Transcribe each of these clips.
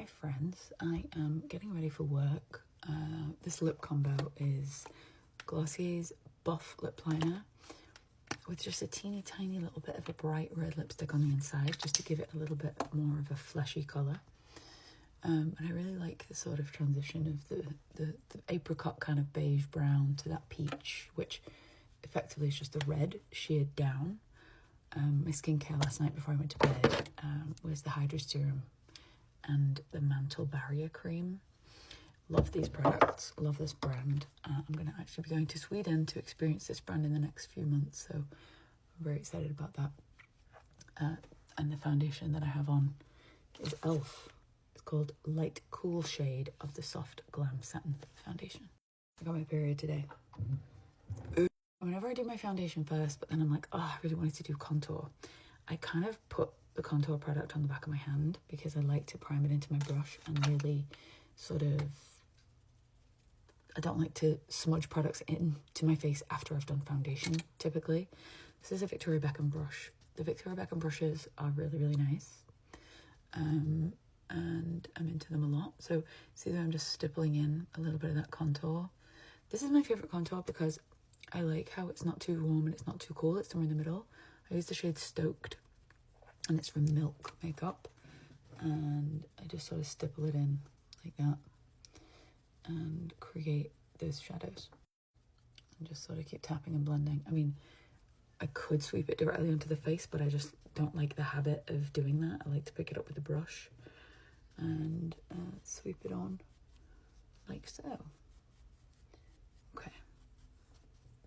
Hi friends, I am getting ready for work. This lip combo is Glossier's Buff Lip Liner with just a teeny tiny little bit of a bright red lipstick on the inside, just to give it a little bit more of a fleshy colour. And I really like the sort of transition of the apricot kind of beige brown to that peach, which effectively is just the red sheared down. My skincare last night before I went to bed was the Hydra Serum and the Mantle Barrier Cream. Love these products, love this brand. I'm going to actually be going to Sweden to experience this brand in the next few months, so I'm very excited about that. And the foundation that I have on is e.l.f. It's called Light Cool Shade of the Soft Glam Satin Foundation. I got my period today. Whenever I do my foundation first, but then I'm like, oh, I really wanted to do contour. I kind of put the contour product on the back of my hand because I like to prime it into my brush and really sort of, I don't like to smudge products into my face after I've done foundation, typically. This is a Victoria Beckham brush. The Victoria Beckham brushes are really, really nice. And I'm into them a lot. So see that I'm just stippling in a little bit of that contour. This is my favourite contour because I like how it's not too warm and it's not too cool. It's somewhere in the middle. I use the shade Stoked, and it's from Milk Makeup. And I just sort of stipple it in like that and create those shadows. And just sort of keep tapping and blending. I mean, I could sweep it directly onto the face, but I just don't like the habit of doing that. I like to pick it up with a brush and sweep it on like so. Okay.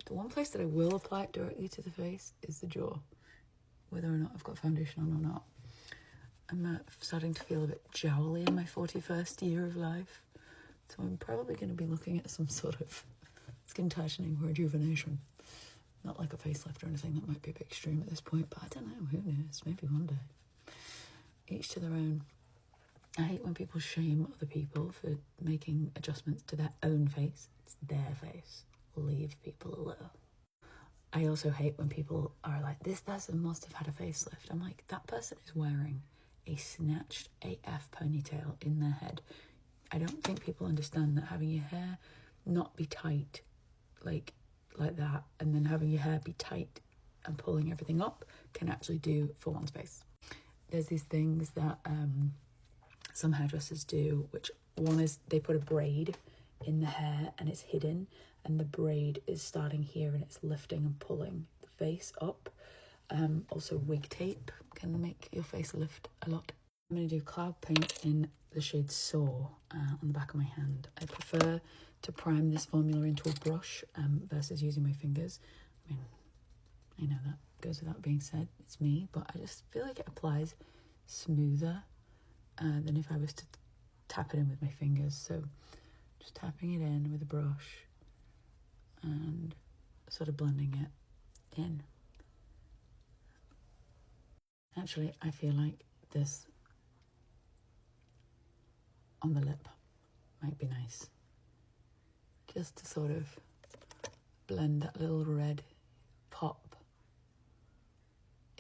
The one place that I will apply it directly to the face is the jaw, whether or not I've got foundation on or not. I'm starting to feel a bit jowly in my 41st year of life, so I'm probably going to be looking at some sort of skin tightening or rejuvenation. Not like a facelift or anything, that might be a bit extreme at this point, but I don't know, who knows, maybe one day. Each to their own. I hate when people shame other people for making adjustments to their own face. It's their face. Leave people alone. I also hate when people are like, this person must have had a facelift. I'm like, that person is wearing a snatched AF ponytail in their head. I don't think people understand that having your hair not be tight like that, and then having your hair be tight and pulling everything up can actually do for one's face. There's these things that some hairdressers do, which one is they put a braid in the hair and it's hidden, and the braid is starting here and it's lifting and pulling the face up. Also wig tape can make your face lift a lot. I'm going to do cloud paint in the shade Soar on the back of my hand. I prefer to prime this formula into a brush versus using my fingers. I mean, I know that goes without being said, it's me, but I just feel like it applies smoother than if I was to tap it in with my fingers. So just tapping it in with a brush and sort of blending it in. Actually, I feel like this on the lip might be nice. Just to sort of blend that little red pop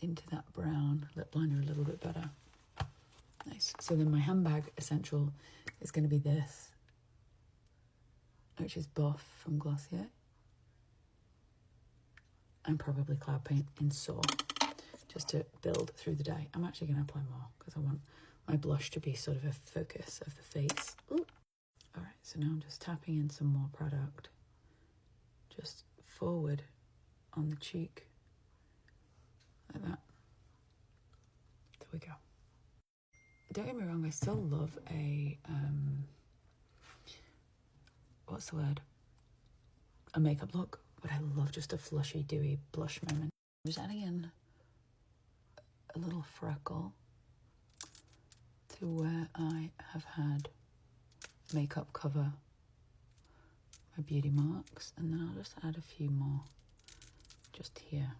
into that brown lip liner a little bit better. Nice. So then my handbag essential is going to be this, which is Buff from Glossier. And probably cloud paint in Soar, just to build through the day. I'm actually going to apply more because I want my blush to be sort of a focus of the face. Ooh. All right, so now I'm just tapping in some more product, just forward on the cheek, like that. There we go. Don't get me wrong, I still love a, what's the word? A makeup look, but I love just a flushy, dewy blush moment. I'm just adding in a little freckle to where I have had makeup cover my beauty marks, and then I'll just add a few more just here.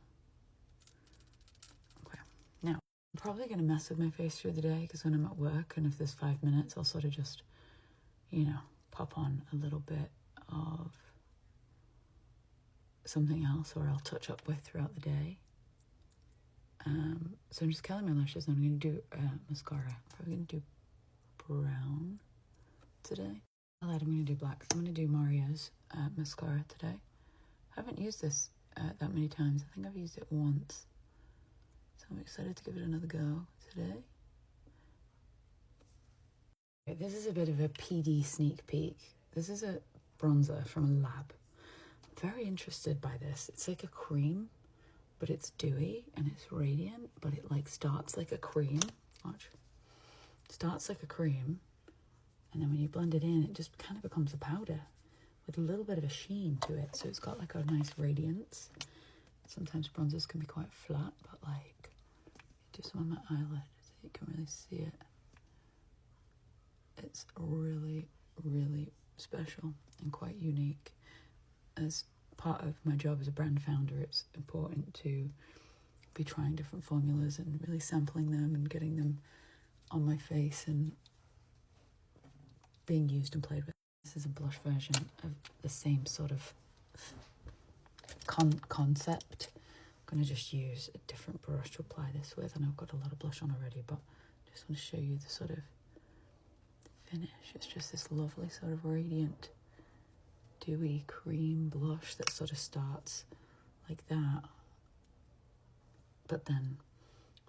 Okay, now I'm probably going to mess with my face through the day because when I'm at work and if there's 5 minutes, I'll sort of just, you know, pop on a little bit of something else, or I'll touch up with throughout the day. So I'm just curling my lashes and I'm going to do mascara. I'm probably going to do brown today. I'm going to do black. I'm going to do Mario's mascara today. I haven't used this that many times. I think I've used it once. So I'm excited to give it another go today. Okay, this is a bit of a PD sneak peek. This is a bronzer from a lab. I'm very interested by this. It's like a cream, but it's dewy and it's radiant, but it like starts like a cream. Watch. Starts like a cream, and then when you blend it in, it just kind of becomes a powder with a little bit of a sheen to it. So it's got like a nice radiance. Sometimes bronzers can be quite flat, but like, do some on my eyelid so you can really see it. It's really, really special and quite unique. As part of my job as a brand founder, it's important to be trying different formulas and really sampling them and getting them on my face and being used and played with. This is a blush version of the same sort of concept. I'm going to just use a different brush to apply this with, and I've got a lot of blush on already, but I just want to show you the sort of finish. It's just this lovely sort of radiant, dewy cream blush that sort of starts like that. But then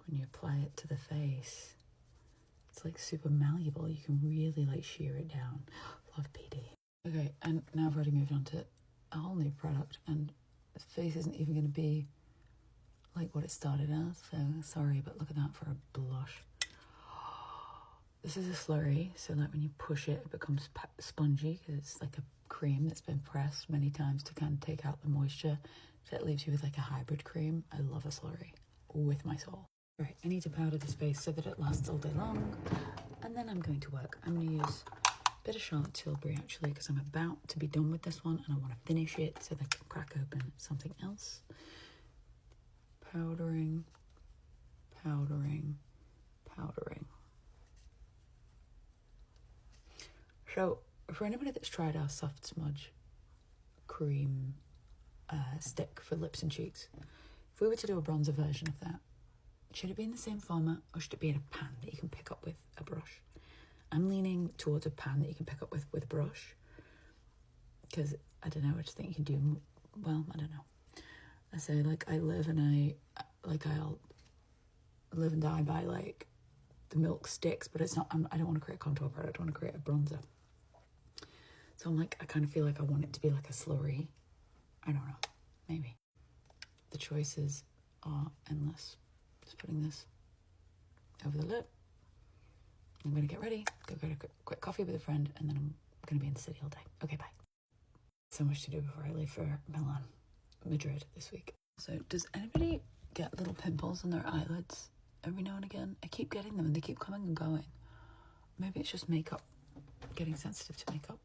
when you apply it to the face, it's like super malleable. You can really like shear it down. Love PD. Okay, and now I've already moved on to a whole new product, and the face isn't even going to be like what it started as, so sorry, but look at that for a blush. This is a slurry, so like when you push it, it becomes spongy because it's like a cream that's been pressed many times to kind of take out the moisture. So it leaves you with like a hybrid cream. I love a slurry with my soul. Right, I need to powder this face so that it lasts all day long, and then I'm going to work. I'm going to use a bit of Charlotte Tilbury actually, because I'm about to be done with this one and I want to finish it so that I can crack open something else. Powdering, powdering, powdering. So, for anybody that's tried our Soft Smudge cream stick for lips and cheeks, if we were to do a bronzer version of that, should it be in the same format or should it be in a pan that you can pick up with a brush? I'm leaning towards a pan that you can pick up with a brush, because I don't know, I just think you can do, well, I don't know. I say like I'll live and die by like the milk sticks, but it's not, I don't want to create a contour product, I want to create a bronzer. So I'm like, I kind of feel like I want it to be like a slurry. I don't know, maybe. The choices are endless. Just putting this over the lip. I'm going to get ready, go get a quick coffee with a friend, and then I'm going to be in the city all day. Okay, bye. So much to do before I leave for Madrid this week. So does anybody get little pimples on their eyelids every now and again? I keep getting them and they keep coming and going. Maybe it's just makeup, getting sensitive to makeup.